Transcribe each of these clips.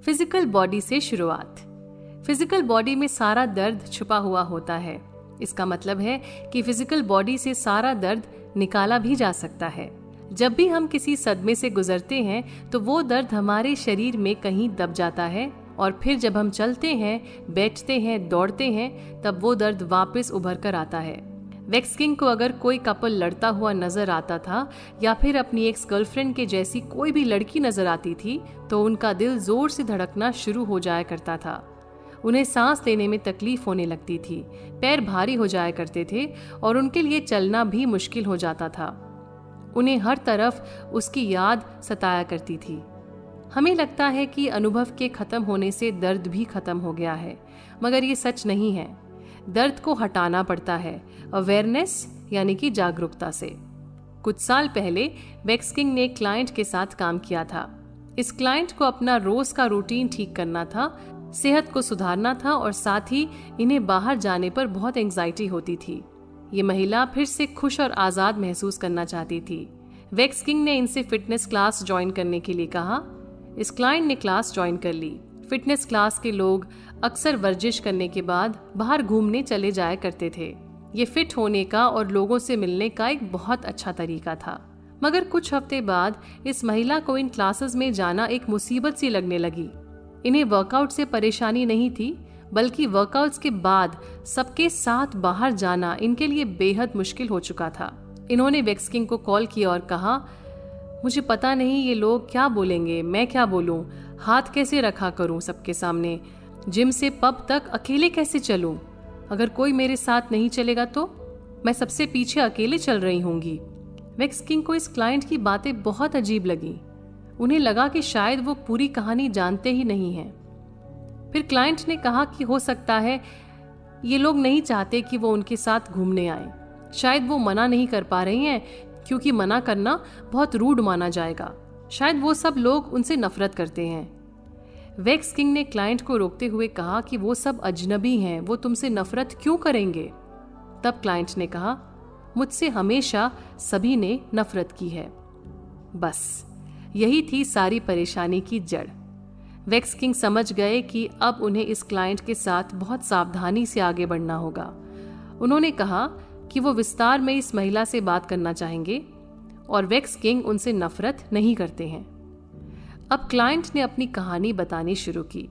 Physical body से शुरुआत। Physical body में सारा दर्द छुपा हुआ होता है। इसका मतलब है कि फिजिकल बॉडी से सारा दर्द निकाला भी जा सकता है। जब भी हम किसी सदमे से गुजरते हैं तो वो दर्द हमारे शरीर में कहीं दब जाता है और फिर जब हम चलते हैं, बैठते हैं, दौड़ते हैं, तब वो दर्द वापस उभर कर आता है। वैक्स किंग को अगर कोई कपल लड़ता हुआ नजर आता था या फिर अपनी एक्स गर्लफ्रेंड के जैसी कोई भी लड़की नजर आती थी तो उनका दिल जोर से धड़कना शुरू हो जाया करता था। उन्हें सांस लेने में तकलीफ होने लगती थी, पैर भारी हो जाया करते थे और उनके लिए चलना भी मुश्किल हो जाता था। उन्हें हर तरफ उसकी याद सताया करती थी। हमें लगता है कि अनुभव के खत्म होने से दर्द भी खत्म हो गया है, मगर ये सच नहीं है। दर्द को हटाना पड़ता है, अवेयरनेस यानी कि जागरूकता से। कुछ साल पहले वैक्स किंग ने एक क्लाइंट के साथ काम किया था। इस क्लाइंट को अपना रोज का रूटीन ठीक करना था, सेहत को सुधारना था और साथ ही इन्हें बाहर जाने पर बहुत एंजाइटी होती थी। ये महिला फिर से खुश और आजाद महसूस करना चाहती थी। वैक्स किंग ने इनसे फिटनेस क्लास ज्वाइन करने के लिए कहा। इस क्लाइंट ने क्लास ज्वाइन कर ली। फिटनेस क्लास के लोग अक्सर वर्जिश करने के बाद बाहर घूमने चले जाया करते थे। ये फिट होने का और लोगों से मिलने का एक बहुत अच्छा तरीका था। मगर कुछ हफ्ते बाद इस महिला को इन क्लासेस में जाना एक मुसीबत सी लगने लगी। इन्हें वर्कआउट से परेशानी नहीं थी, बल्कि वर्कआउट्स के बाद सबके साथ बाहर जाना इनके लिए बेहद मुश्किल हो चुका था। इन्होंने वैक्स किंग को कॉल किया और कहा, मुझे पता नहीं ये लोग क्या बोलेंगे, मैं क्या बोलूं, हाथ कैसे रखा करूं सबके सामने, जिम से पब तक अकेले कैसे चलूं, अगर कोई मेरे साथ नहीं चलेगा तो मैं सबसे पीछे अकेले चल रही होंगी। वैक्स किंग को इस क्लाइंट की बातें बहुत अजीब लगी। उन्हें लगा कि शायद वो पूरी कहानी जानते ही नहीं हैं। फिर क्लाइंट ने कहा कि हो सकता है ये लोग नहीं चाहते कि वो उनके साथ घूमने आए। शायद वो मना नहीं कर पा रही हैं क्योंकि मना करना बहुत रूड माना जाएगा। शायद वो सब लोग उनसे नफरत करते हैं। वैक्स किंग ने क्लाइंट को रोकते हुए कहा कि वो सब अजनबी हैं, वो तुमसे नफरत क्यों करेंगे। तब क्लाइंट ने कहा, मुझसे हमेशा सभी ने नफरत की है। बस यही थी सारी परेशानी की जड़। वैक्स किंग समझ गए कि अब उन्हें इस क्लाइंट के साथ बहुत सावधानी से आगे बढ़ना होगा। उन्होंने कहा कि वो विस्तार में इस महिला से बात करना चाहेंगे और वैक्स किंग उनसे नफरत नहीं करते हैं। अब क्लाइंट ने अपनी कहानी बतानी शुरू की।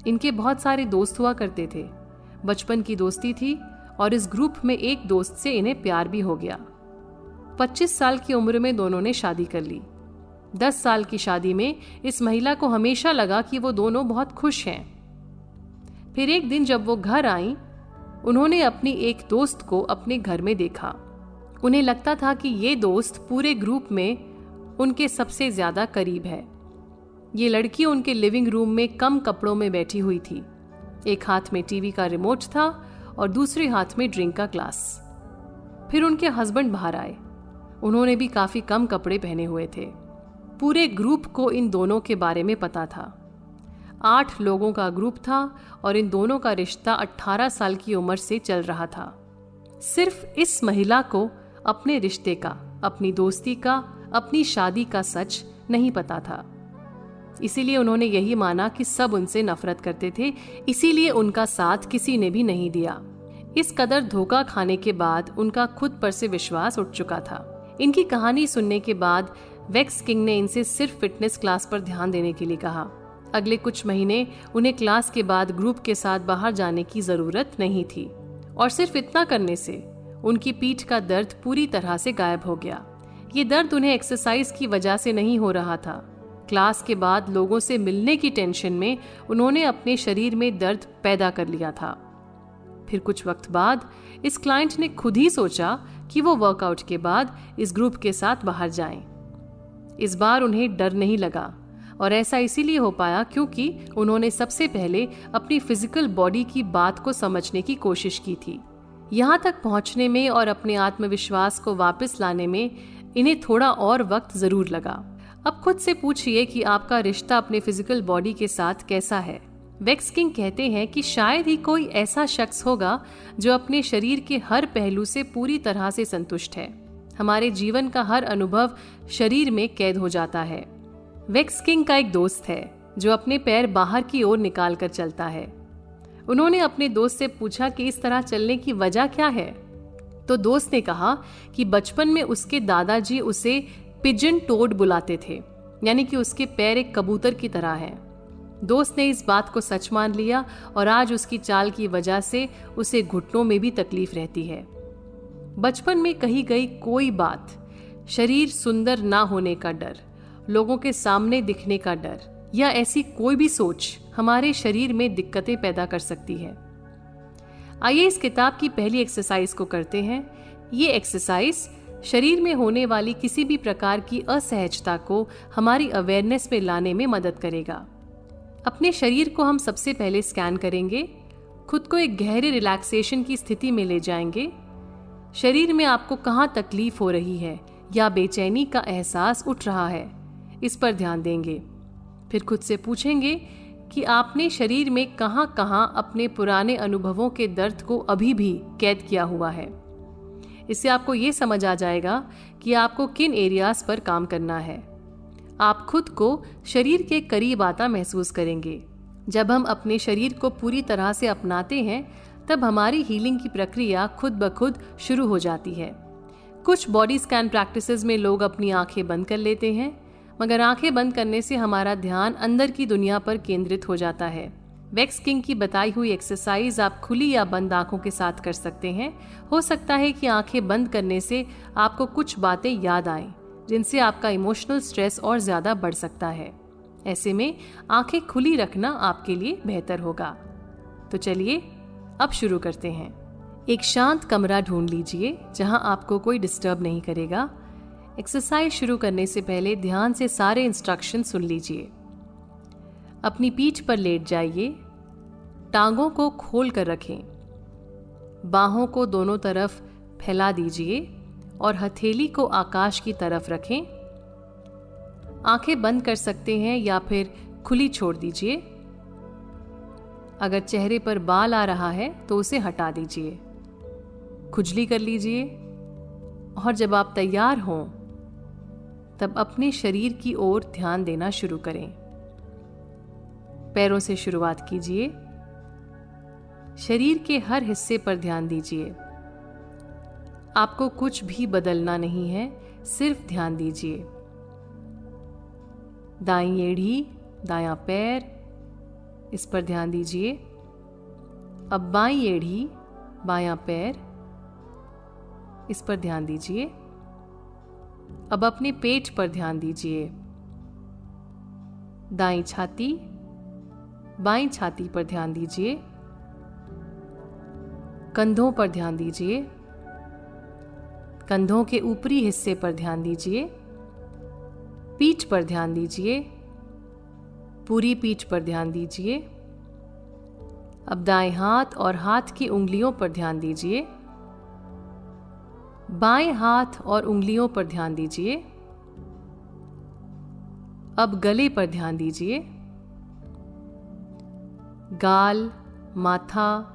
इनके बहुत सारे दोस्त हुआ करते थे, बचपन की दोस्ती थी और इस ग्रुप में एक दोस्त से इन्हें प्यार भी हो गया। 25 साल की उम्र में दोनों ने शादी कर ली। 10 साल की शादी में इस महिला को हमेशा लगा कि वो दोनों बहुत खुश हैं। फिर एक दिन जब वो घर आईं, उन्होंने अपनी एक दोस्त को अपने घर में देखा। उन्हें लगता था कि ये दोस्त पूरे ग्रुप में उनके सबसे ज्यादा करीब है। ये लड़की उनके लिविंग रूम में कम कपड़ों में बैठी हुई थी। एक हाथ में टीवी का रिमोट था और दूसरे हाथ में ड्रिंक का ग्लास। फिर उनके हस्बैंड बाहर आए। उन्होंने भी काफी कम कपड़े पहने हुए थे। पूरे ग्रुप को इन दोनों के बारे में पता था। 8 लोगों का ग्रुप था और इन दोनों का रिश्ता 18 साल की उम्र से चल रहा था। सिर्फ इस महिला को अपने रिश्ते का, अपनी दोस्ती का, अपनी शादी का सच नहीं पता था। इसीलिए उन्होंने यही माना कि सब उनसे नफरत करते थे, इसीलिए उनका साथ किसी ने भी नहीं दिया। इस कदर धोखा खाने के बाद उनका खुद पर से विश्वास उठ चुका था। इनकी कहानी सुनने के बाद वैक्स किंग ने इनसे सिर्फ फिटनेस क्लास पर ध्यान देने के लिए कहा। अगले कुछ महीने उन्हें क्लास के बाद ग्रुप के साथ बाहर जाने की जरूरत नहीं थी और सिर्फ इतना करने से उनकी पीठ का दर्द पूरी तरह से गायब हो गया। ये दर्द उन्हें एक्सरसाइज की वजह से नहीं हो रहा था। क्लास के बाद लोगों से मिलने की टेंशन में उन्होंने अपने शरीर में दर्द पैदा कर लिया था। फिर कुछ वक्त बाद इस क्लाइंट ने खुद ही सोचा कि वो वर्कआउट के बाद इस ग्रुप के साथ बाहर जाएं। इस बार उन्हें डर नहीं लगा और ऐसा इसीलिए हो पाया क्योंकि उन्होंने सबसे पहले अपनी फिजिकल बॉडी की बात को समझने की कोशिश की थी। यहाँ तक पहुँचने में और अपने आत्मविश्वास को वापस लाने में इन्हें थोड़ा और वक्त जरूर लगा। अब खुद से पूछिए कि आपका रिश्ता अपने फिजिकल बॉडी के साथ कैसा है। वैक्स किंग कहते हैं कि शायद ही कोई ऐसा शख्स होगा जो अपने शरीर के हर पहलू से पूरी तरह से संतुष्ट है। हमारे जीवन का हर अनुभव शरीर में कैद हो जाता है। वैक्स किंग का एक दोस्त है जो अपने पैर बाहर की ओर निकाल कर चलता है। उन्होंने अपने दोस्त से पूछा कि इस तरह चलने की वजह क्या है। तो दोस्त ने कहा कि बचपन में उसके दादाजी उसे पिजन टोड बुलाते थे, यानी कि उसके पैर एक कबूतर की तरह हैं। दोस्त ने इस बात को सच मान लिया और आज उसकी चाल की वजह से उसे घुटनों में भी तकलीफ रहती है। बचपन में कही गई कोई बात, शरीर सुंदर ना होने का डर, लोगों के सामने दिखने का डर या ऐसी कोई भी सोच हमारे शरीर में दिक्कतें पैदा कर सकती है। आइए इस किताब की पहली एक्सरसाइज को करते हैं। ये एक्सरसाइज शरीर में होने वाली किसी भी प्रकार की असहजता को हमारी अवेयरनेस में लाने में मदद करेगा। अपने शरीर को हम सबसे पहले स्कैन करेंगे, खुद को एक गहरे रिलैक्सेशन की स्थिति में ले जाएंगे। शरीर में आपको कहाँ तकलीफ हो रही है या बेचैनी का एहसास उठ रहा है, इस पर ध्यान देंगे। फिर खुद से पूछेंगे कि आपने शरीर में कहाँ कहाँ अपने पुराने अनुभवों के दर्द को अभी भी कैद किया हुआ है। इससे आपको ये समझ आ जाएगा कि आपको किन एरियाज पर काम करना है। आप खुद को शरीर के करीब आता महसूस करेंगे। जब हम अपने शरीर को पूरी तरह से अपनाते हैं तब हमारी हीलिंग की प्रक्रिया खुद ब खुद शुरू हो जाती है। कुछ बॉडी स्कैन प्रैक्टिसेस में लोग अपनी आंखें बंद कर लेते हैं, मगर आंखें बंद करने से हमारा ध्यान अंदर की दुनिया पर केंद्रित हो जाता है। वेक्स किंग की बताई हुई एक्सरसाइज आप खुली या बंद आंखों के साथ कर सकते हैं। हो सकता है कि आंखें बंद करने से आपको कुछ बातें याद आएं, जिनसे आपका इमोशनल स्ट्रेस और ज्यादा बढ़ सकता है। ऐसे में आंखें खुली रखना आपके लिए बेहतर होगा। तो चलिए अब शुरू करते हैं। एक शांत कमरा ढूंढ लीजिए जहां आपको कोई डिस्टर्ब नहीं करेगा। एक्सरसाइज शुरू करने से पहले ध्यान से सारे इंस्ट्रक्शन सुन लीजिए। अपनी पीठ पर लेट जाइए, टांगों को खोल कर रखें, बाहों को दोनों तरफ फैला दीजिए और हथेली को आकाश की तरफ रखें। आंखें बंद कर सकते हैं या फिर खुली छोड़ दीजिए। अगर चेहरे पर बाल आ रहा है तो उसे हटा दीजिए। खुजली कर लीजिए और जब आप तैयार हों तब अपने शरीर की ओर ध्यान देना शुरू करें। पैरों से शुरुआत कीजिए। शरीर के हर हिस्से पर ध्यान दीजिए। आपको कुछ भी बदलना नहीं है, सिर्फ ध्यान दीजिए। दाईं एड़ी, दायां पैर, इस पर ध्यान दीजिए। अब बाईं एड़ी, बायां पैर, इस पर ध्यान दीजिए। अब अपने पेट पर ध्यान दीजिए। दाईं छाती, बाईं छाती पर ध्यान दीजिए। कंधों पर ध्यान दीजिए। कंधों के ऊपरी हिस्से पर ध्यान दीजिए। पीठ पर ध्यान दीजिए। पूरी पीठ पर ध्यान दीजिए। अब दाएं हाथ और हाथ की उंगलियों पर ध्यान दीजिए। बाएं हाथ और उंगलियों पर ध्यान दीजिए। अब गले पर ध्यान दीजिए। गाल, माथा,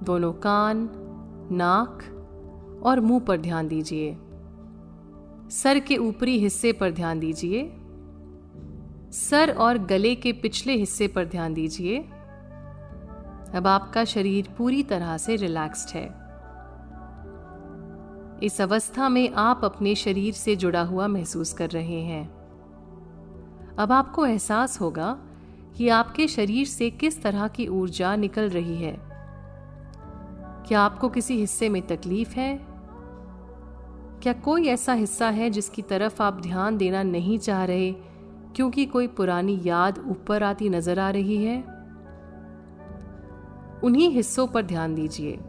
दोनों कान, नाक और मुंह पर ध्यान दीजिए। सर के ऊपरी हिस्से पर ध्यान दीजिए। सर और गले के पिछले हिस्से पर ध्यान दीजिए। अब आपका शरीर पूरी तरह से रिलैक्स्ड है। इस अवस्था में आप अपने शरीर से जुड़ा हुआ महसूस कर रहे हैं। अब आपको एहसास होगा कि आपके शरीर से किस तरह की ऊर्जा निकल रही है। क्या आपको किसी हिस्से में तकलीफ है? क्या कोई ऐसा हिस्सा है जिसकी तरफ आप ध्यान देना नहीं चाह रहे क्योंकि कोई पुरानी याद ऊपर आती नजर आ रही है? उन्हीं हिस्सों पर ध्यान दीजिए।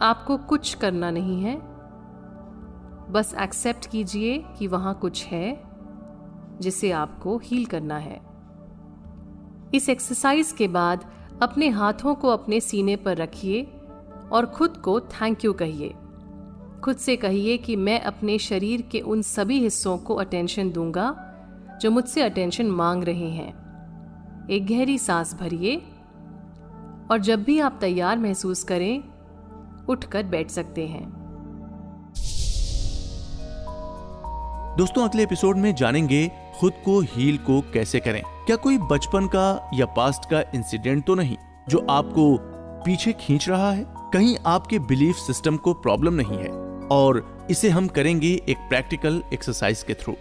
आपको कुछ करना नहीं है, बस एक्सेप्ट कीजिए कि वहां कुछ है जिसे आपको हील करना है। इस एक्सरसाइज के बाद अपने हाथों को अपने सीने पर रखिए और खुद को थैंक यू कहिए। खुद से कहिए कि मैं अपने शरीर के उन सभी हिस्सों को अटेंशन दूंगा जो मुझसे अटेंशन मांग रहे हैं। एक गहरी सांस भरिए और जब भी आप तैयार महसूस करें, उठकर बैठ सकते हैं। दोस्तों, अगले एपिसोड में जानेंगे खुद को हील को कैसे करें। क्या कोई बचपन का या पास्ट का इंसिडेंट तो नहीं जो आपको पीछे खींच रहा है? कहीं आपके बिलीफ सिस्टम को प्रॉब्लम नहीं है? और इसे हम करेंगे एक प्रैक्टिकल एक्सरसाइज के थ्रू।